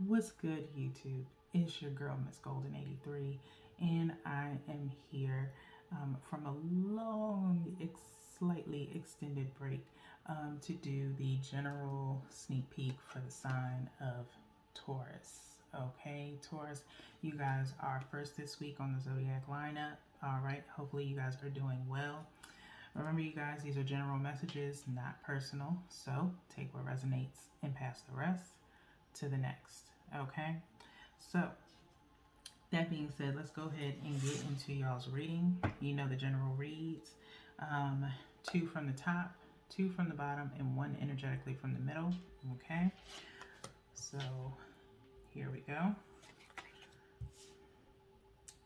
What's good, YouTube? It's your girl, Miss Golden 83, and I am here from a long, slightly extended break to do the general sneak peek for the sign of Taurus. Okay, Taurus, you guys are first this week on the zodiac lineup. All right, hopefully, you guys are doing well. Remember, you guys, these are general messages, not personal. So take what resonates and pass the rest to the next. Okay, so that being said, let's go ahead and get into y'all's reading. You know the general reads, 2 from the top, 2 from the bottom, and 1 energetically from the middle. Okay, so here we go.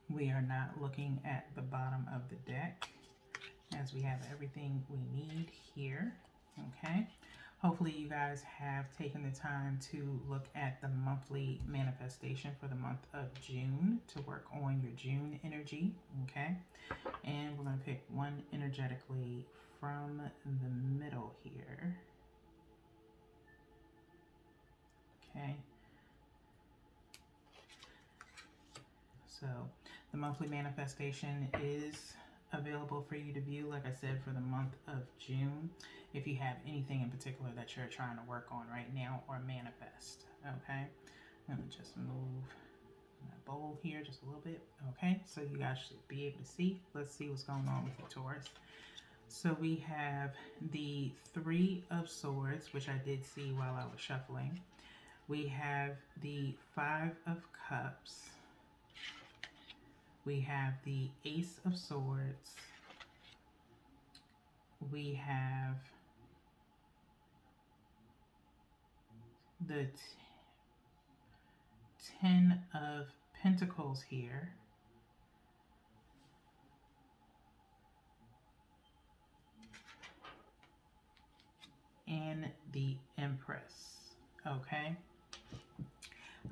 We are not looking at the bottom of the deck, as we have everything we need here. Okay, hopefully you guys have taken the time to look at the monthly manifestation for the month of June to work on your June energy. Okay, and we're going to pick one energetically from the middle here. Okay, so the monthly manifestation is available for you to view, like I said, for the month of June. If you have anything in particular that you're trying to work on right now or manifest. Okay, let me just move my bowl here just a little bit. Okay, so you guys should be able to see. Let's see what's going on with the Taurus. So we have the 3 of Swords, which I did see while I was shuffling. We have the 5 of Cups. We have the Ace of Swords. We have the 10 of Pentacles here. And the Empress. Okay.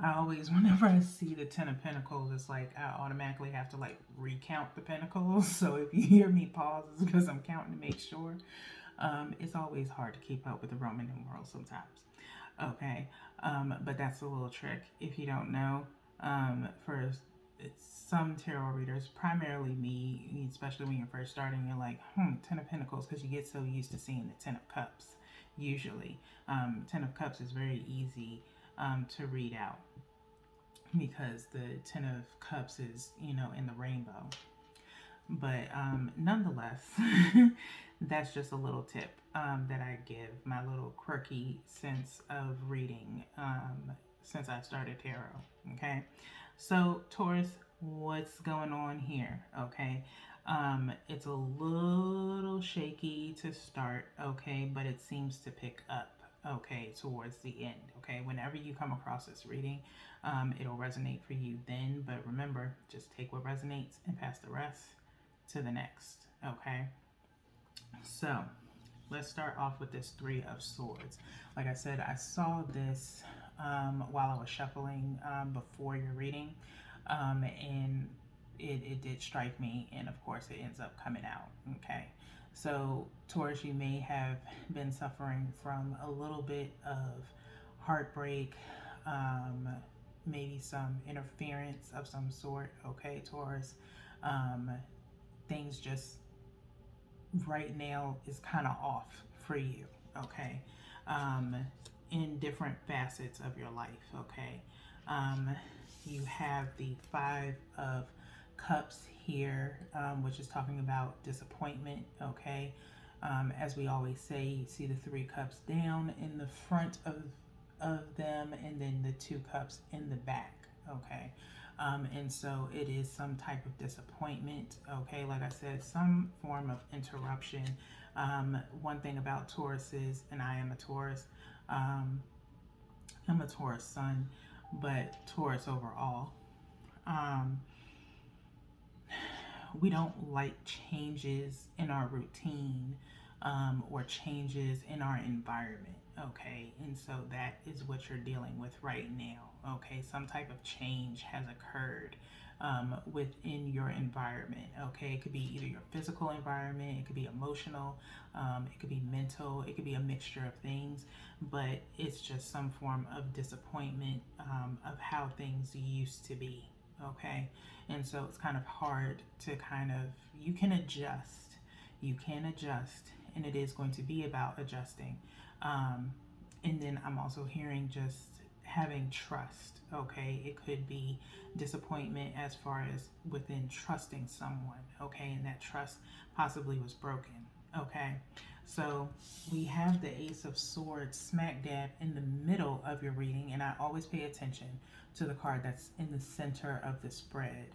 I always, whenever I see the 10 of Pentacles, it's like I automatically have to like recount the Pentacles. So if you hear me pause, it's because I'm counting to make sure. It's always hard to keep up with the Roman numerals sometimes. Okay, but that's a little trick if you don't know. For some tarot readers, primarily me, especially when you're first starting, you're like, 10 of Pentacles, because you get so used to seeing the 10 of Cups. Usually, 10 of Cups is very easy to read out because the 10 of Cups is, in the rainbow. But nonetheless, that's just a little tip that I give, my little quirky sense of reading since I started tarot. Okay, so Taurus, what's going on here? Okay, it's a little shaky to start, okay, but it seems to pick up, okay, towards the end. Okay, whenever you come across this reading, it'll resonate for you then, but remember, just take what resonates and pass the rest to the next. Okay, so let's start off with this 3 of Swords. Like I said, I saw this while I was shuffling before your reading, and it did strike me, and of course it ends up coming out. Okay, so Taurus, you may have been suffering from a little bit of heartbreak, maybe some interference of some sort. Okay, Taurus, things just right now is kind of off for you. Okay, in different facets of your life. Okay, you have the 5 of Cups here, which is talking about disappointment. Okay, as we always say, you see the 3 cups down in the front of them, and then the 2 cups in the back. Okay, and so it is some type of disappointment. Okay, like I said, some form of interruption. One thing about Taurus is, and I am a Taurus, I'm a Taurus sun, but Taurus overall, we don't like changes in our routine or changes in our environment. Okay, and so that is what you're dealing with right now. Okay, some type of change has occurred within your environment. Okay, it could be either your physical environment, it could be emotional, it could be mental, it could be a mixture of things, but it's just some form of disappointment of how things used to be. Okay, and so it's kind of hard to kind of, you can adjust, and it is going to be about adjusting. Um, and then I'm also hearing just having trust. Okay, it could be disappointment as far as within trusting someone. Okay, and that trust possibly was broken. Okay, so we have the Ace of Swords smack dab in the middle of your reading, and I always pay attention to the card that's in the center of the spread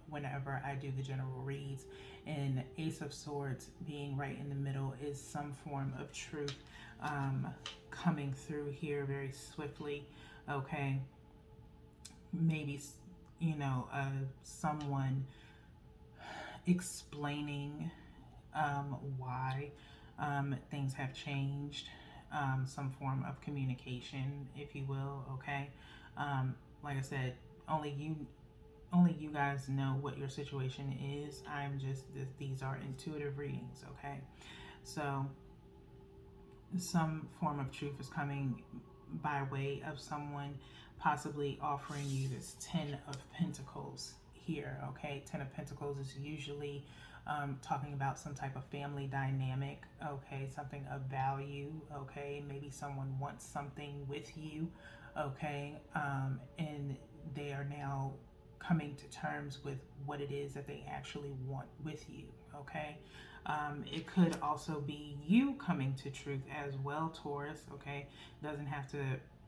whenever I do the general reads. And Ace of Swords being right in the middle is some form of truth coming through here very swiftly. Okay, maybe someone explaining why things have changed, some form of communication, if you will. Okay, like I said, only you guys know what your situation is. I'm just, these are intuitive readings. Okay, so some form of truth is coming by way of someone possibly offering you this 10 of Pentacles here. Okay, 10 of Pentacles is usually talking about some type of family dynamic. Okay, something of value. Okay, maybe someone wants something with you. Okay, and they are now coming to terms with what it is that they actually want with you. Okay, it could also be you coming to truth as well, Taurus. Okay, doesn't have to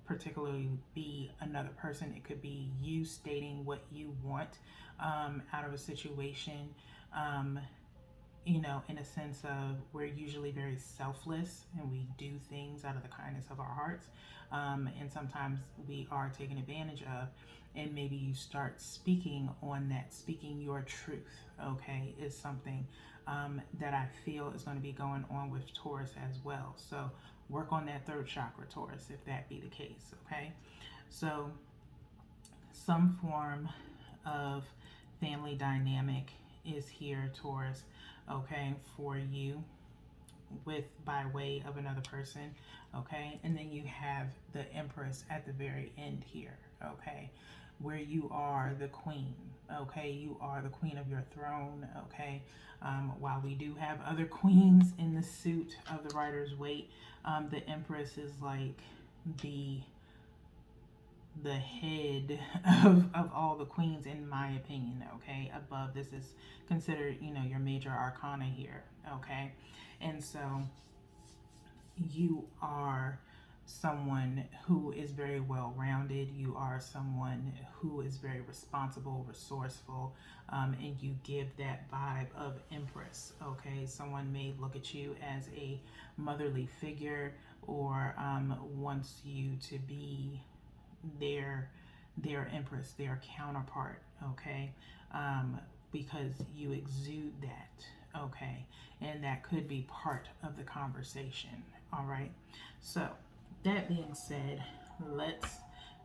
particularly be another person. It could be you stating what you want out of a situation. In a sense of, we're usually very selfless and we do things out of the kindness of our hearts. And sometimes we are taken advantage of. And maybe you start speaking on that, speaking your truth, okay, is something that I feel is going to be going on with Taurus as well. So work on that third chakra, Taurus, if that be the case, okay? So some form of family dynamic is here, Taurus, okay, for you, with by way of another person. Okay, and then you have the Empress at the very end here. Okay, where you are the queen. Okay, you are the queen of your throne. Okay, while we do have other queens in the suit of the Rider's Waite, the Empress is like the head of all the queens, in my opinion. Okay, above, this is considered, your major arcana here. Okay, and so you are someone who is very well rounded. You are someone who is very responsible, resourceful, and you give that vibe of Empress. Okay, someone may look at you as a motherly figure, or wants you to be their Empress, their counterpart. Okay, because you exude that. Okay, and that could be part of the conversation. All right, so that being said, let's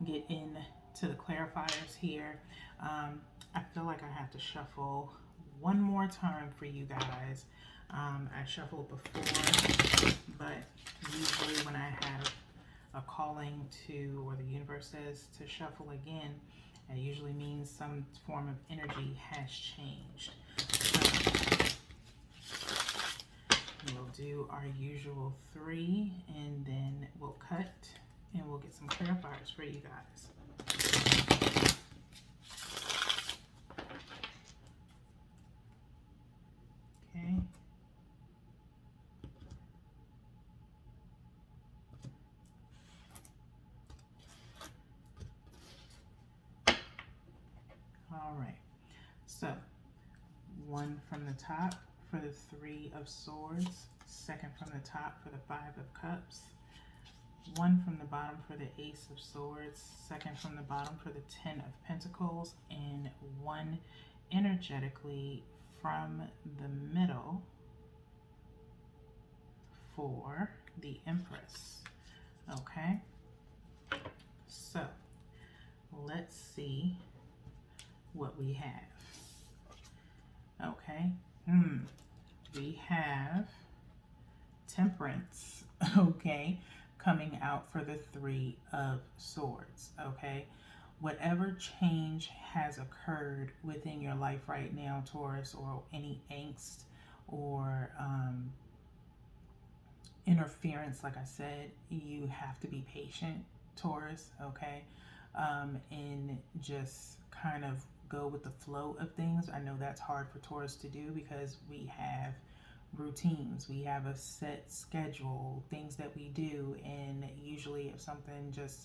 get into the clarifiers here. I feel like I have to shuffle one more time for you guys. I shuffled before, but usually when I have a calling to, or the universe says to shuffle again, that usually means some form of energy has changed. So we'll do our usual 3, and then we'll cut, and we'll get some clarifiers for you guys. Okay. All right, so 1 from the top for the 3 of Swords, 2nd from the top for the 5 of Cups, 1 from the bottom for the Ace of Swords, 2nd from the bottom for the 10 of Pentacles, and 1 energetically from the middle for the Empress. Okay, so let's see what we have. Okay, we have Temperance, okay, coming out for the Three of Swords, okay. Whatever change has occurred within your life right now, Taurus, or any angst or interference, like I said, you have to be patient, Taurus, okay, and just kind of go with the flow of things. I know that's hard for Taurus to do because we have routines, we have a set schedule, things that we do, and usually if something just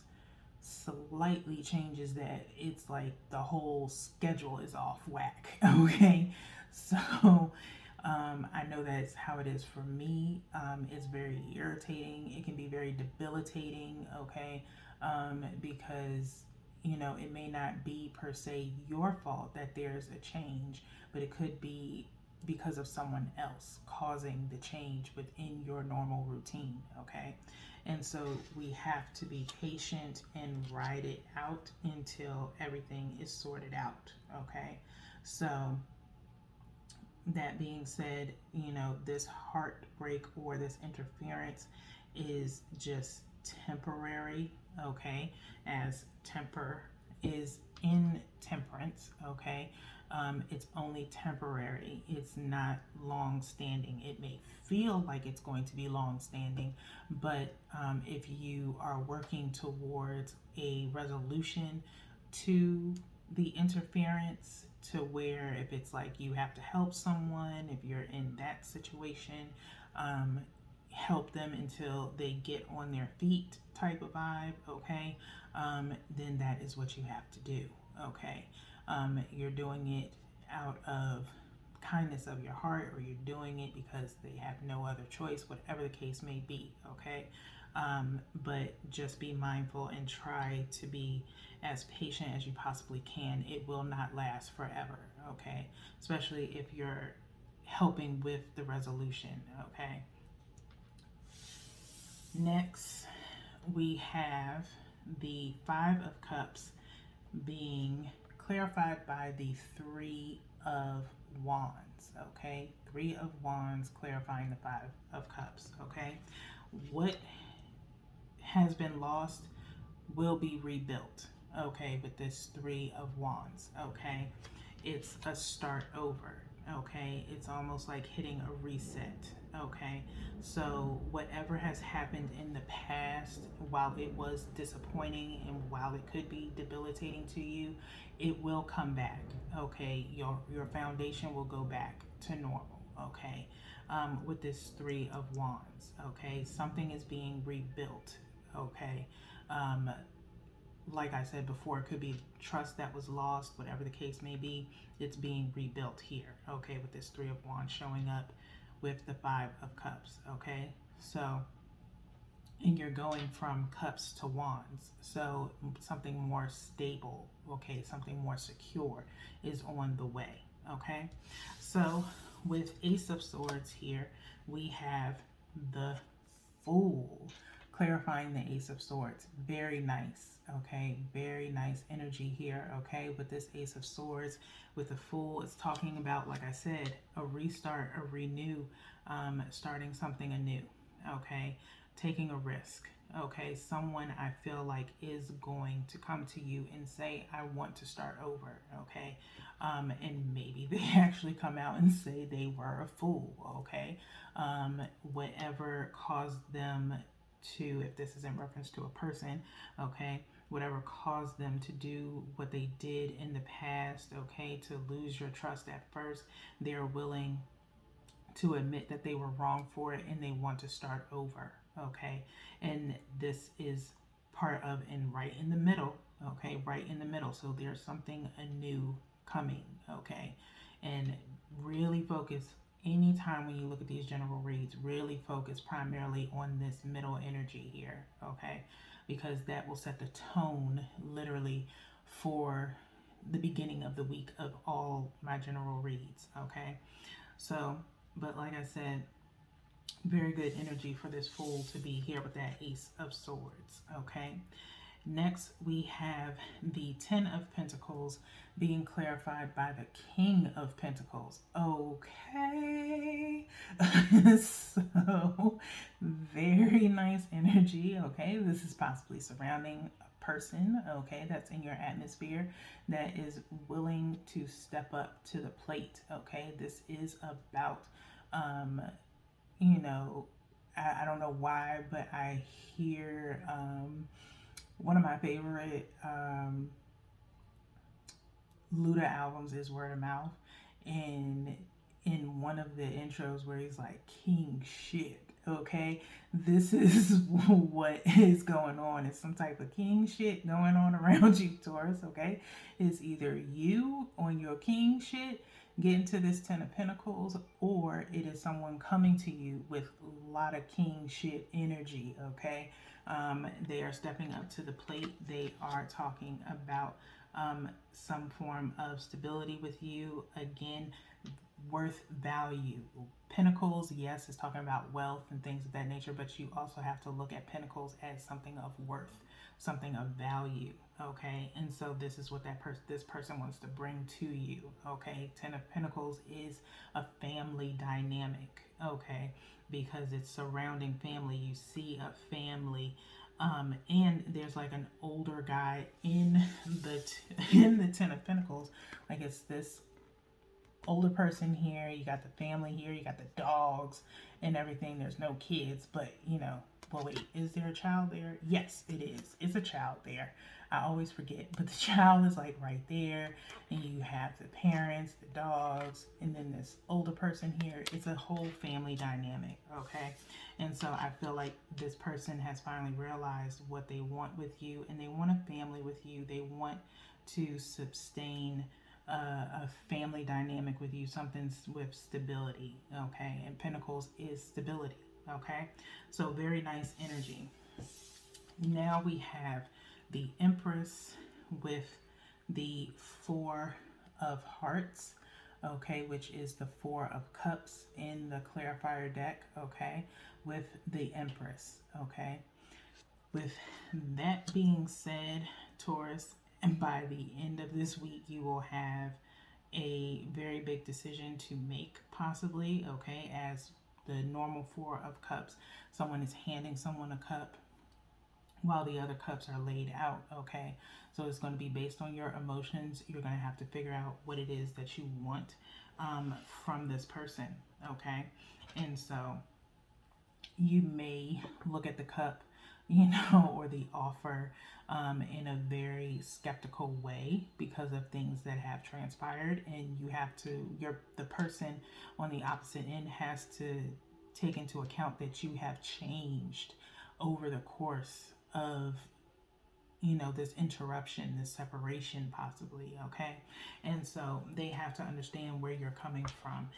slightly changes that, it's like the whole schedule is off whack. Okay, so I know that's how it is for me. It's very irritating, it can be very debilitating, okay, because you know it may not be per se your fault that there's a change, but it could be because of someone else causing the change within your normal routine, okay. And so we have to be patient and ride it out until everything is sorted out, okay. So that being said, you know, this heartbreak or this interference is just temporary, okay, as temper is in temperance, okay. It's only temporary, it's not long standing. It may feel like it's going to be long standing, but if you are working towards a resolution to the interference, to where if it's like you have to help someone, if you're in that situation, help them until they get on their feet type of vibe, okay, then that is what you have to do, okay. You're doing it out of kindness of your heart, or you're doing it because they have no other choice, whatever the case may be, okay. But just be mindful and try to be as patient as you possibly can. It will not last forever, okay, especially if you're helping with the resolution, okay. Next, we have the Five of Cups being clarified by the Three of Wands, okay. Three of Wands clarifying the Five of Cups, okay. What has been lost will be rebuilt, okay, with this Three of Wands, okay. It's a start over, okay. It's almost like hitting a reset, okay. So whatever has happened in the past, while it was disappointing and while it could be debilitating to you, it will come back, okay. Your foundation will go back to normal, okay. With this Three of Wands, okay, something is being rebuilt, okay. Like I said before, it could be trust that was lost, whatever the case may be, it's being rebuilt here, okay, with this Three of Wands showing up with the Five of Cups, okay. So, and you're going from cups to wands, so something more stable, okay, something more secure is on the way, okay. So with Ace of Swords here, we have the Fool clarifying the Ace of Swords. Very nice, okay, very nice energy here, okay. With this Ace of Swords, with the Fool, it's talking about, like I said, a restart, a renew, starting something anew, okay, taking a risk, okay. Someone, I feel like, is going to come to you and say, I want to start over, okay. And maybe they actually come out and say they were a fool, okay. Whatever caused them to, if this is in reference to a person, okay, whatever caused them to do what they did in the past, okay, to lose your trust at first, they're willing to admit that they were wrong for it and they want to start over, okay. And this is part of, and right in the middle, okay, right in the middle. So there's something anew coming, okay. And really focus, anytime when you look at these general reads, really focus primarily on this middle energy here, okay, because that will set the tone literally for the beginning of the week of all my general reads, okay. So, but like I said, Very good energy for this Fool to be here with that Ace of Swords. Okay. Next, we have the Ten of Pentacles being clarified by the King of Pentacles. Okay. So, very nice energy. Okay. This is possibly surrounding a person. Okay. That's in your atmosphere that is willing to step up to the plate. Okay. This is about, you know, I don't know why, but I hear, one of my favorite Luda albums is Word of Mouth, and in one of the intros where he's like king shit. Okay, this is what is going on. It's some type of king shit going on around you, Taurus. Okay, it's either you on your king shit getting to this Ten of Pentacles, or it is someone coming to you with a lot of king shit energy. Okay, they are stepping up to the plate. They are talking about some form of stability with you. Again, worth value. Pentacles, yes, is talking about wealth and things of that nature, but you also have to look at Pentacles as something of worth, something of value. Okay, and so this is what this person wants to bring to you. Okay, Ten of Pentacles is a family dynamic. Okay, because it's surrounding family. You see a family. And there's like an older guy in in the Ten of Pentacles. Like it's this older person here. You got the family here. You got the dogs and everything. There's no kids, but you know. Well, wait, is there a child there? Yes, it is. It's a child there. I always forget, but the child is like right there, and you have the parents, the dogs, and then this older person here. It's a whole family dynamic, okay? And so I feel like this person has finally realized what they want with you, and they want a family with you. They want to sustain a family dynamic with you, something with stability, okay? And Pentacles is stability, okay? So very nice energy. Now we have the Empress with the Four of Hearts, okay, which is the Four of Cups in the Clarifier deck, okay, with the Empress, okay. With that being said, Taurus, and by the end of this week, you will have a very big decision to make, possibly, okay, as the normal Four of Cups. Someone is handing someone a cup while the other cups are laid out, okay? So it's going to be based on your emotions. You're going to have to figure out what it is that you want from this person, okay? And so you may look at the cup, you know, or the offer in a very skeptical way because of things that have transpired, and you have to, the person on the opposite end has to take into account that you have changed over the course of, you know, this interruption, this separation possibly, okay? And so they have to understand where you're coming from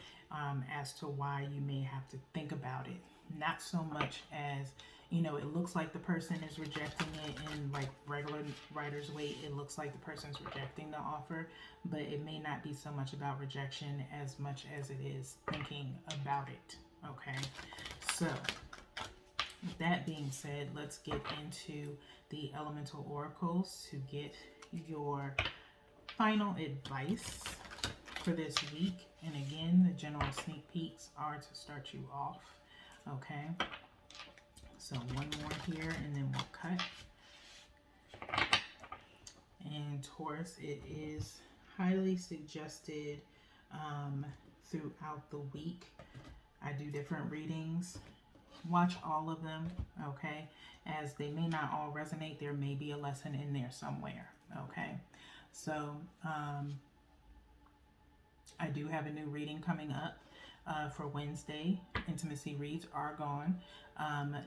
as to why you may have to think about it. Not so much as, you know, it looks like the person is rejecting it in like regular writer's weight. It looks like the person's rejecting the offer, but it may not be so much about rejection as much as it is thinking about it, okay? So with that being said, let's get into the elemental oracles to get your final advice for this week. And again, the general sneak peeks are to start you off, okay? So one more here and then we'll cut. And Taurus, it is highly suggested throughout the week. I do different readings. Watch all of them, okay? As they may not all resonate, there may be a lesson in there somewhere, okay? So I do have a new reading coming up for Wednesday. Intimacy reads are gone.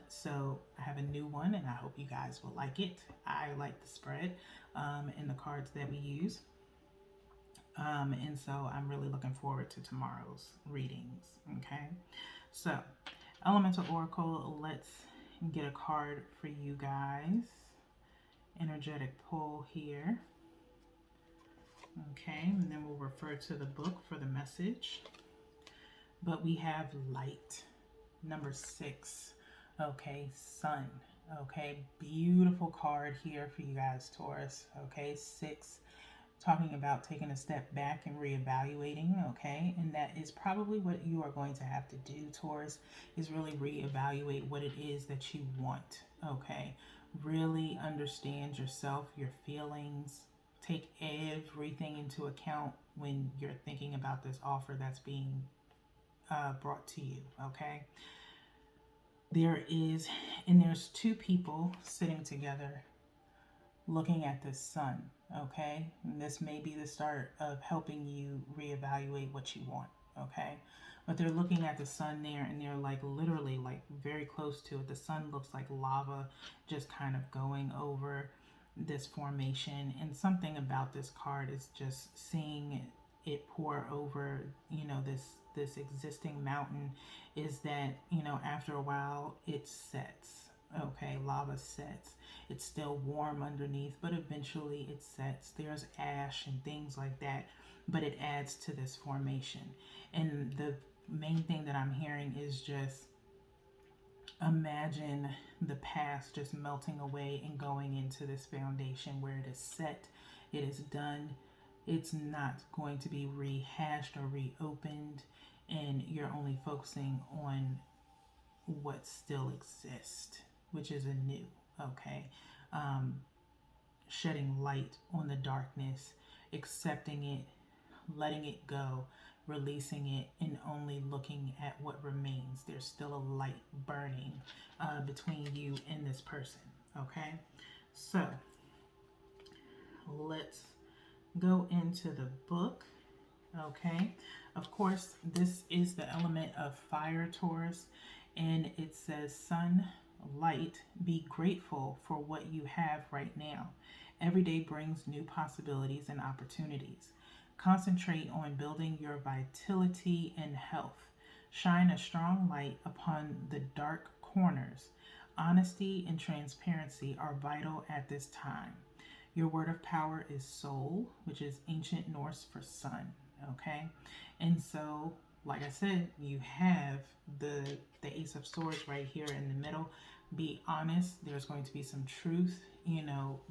So I have a new one, and I hope you guys will like it. I like the spread and the cards that we use. And so I'm really looking forward to tomorrow's readings, okay? So Elemental Oracle, let's get a card for you guys. Energetic pull here. Okay, and then we'll refer to the book for the message. But we have light. Number 6. Okay, Sun. Okay, beautiful card here for you guys, Taurus. Okay, 6, talking about taking a step back and reevaluating. Okay, and that is probably what you are going to have to do, Taurus, is really reevaluate what it is that you want. Okay, really understand yourself, your feelings. Take everything into account when you're thinking about this offer that's being brought to you. Okay, there's two people sitting together looking at this sun. Okay, and this may be the start of helping you reevaluate what you want. Okay, but they're looking at the sun there, and they're like literally like very close to it. The sun looks like lava just kind of going over this formation, and something about this card is just seeing it pour over, this existing mountain, is that, after a while it sets. Okay, lava sets. It's still warm underneath, but eventually it sets. There's ash and things like that, but it adds to this formation. And the main thing that I'm hearing is just imagine the past just melting away and going into this foundation where it is set, it is done, it's not going to be rehashed or reopened, and you're only focusing on what still exists, which is anew. Okay, shedding light on the darkness, accepting it, letting it go, releasing it, and only looking at what remains. There's still a light burning between you and this person. Okay, so let's go into the book. Okay, of course, this is the element of fire, Taurus, and it says, Sun, light, be grateful for what you have right now. Every day brings new possibilities and opportunities. Concentrate on building your vitality and health. Shine a strong light upon the dark corners. Honesty and transparency are vital at this time. Your word of power is soul, which is ancient Norse for sun. Okay, and so, like I said, you have the Ace of Swords right here in the middle. Be honest. There's going to be some truth.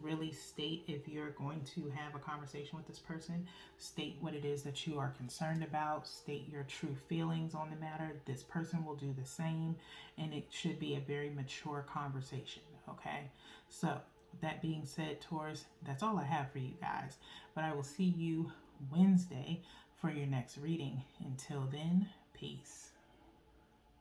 Really state, if you're going to have a conversation with this person, state what it is that you are concerned about. State your true feelings on the matter. This person will do the same, and it should be a very mature conversation. Okay, so that being said, Taurus, that's all I have for you guys. But I will see you Wednesday for your next reading. Until then, peace.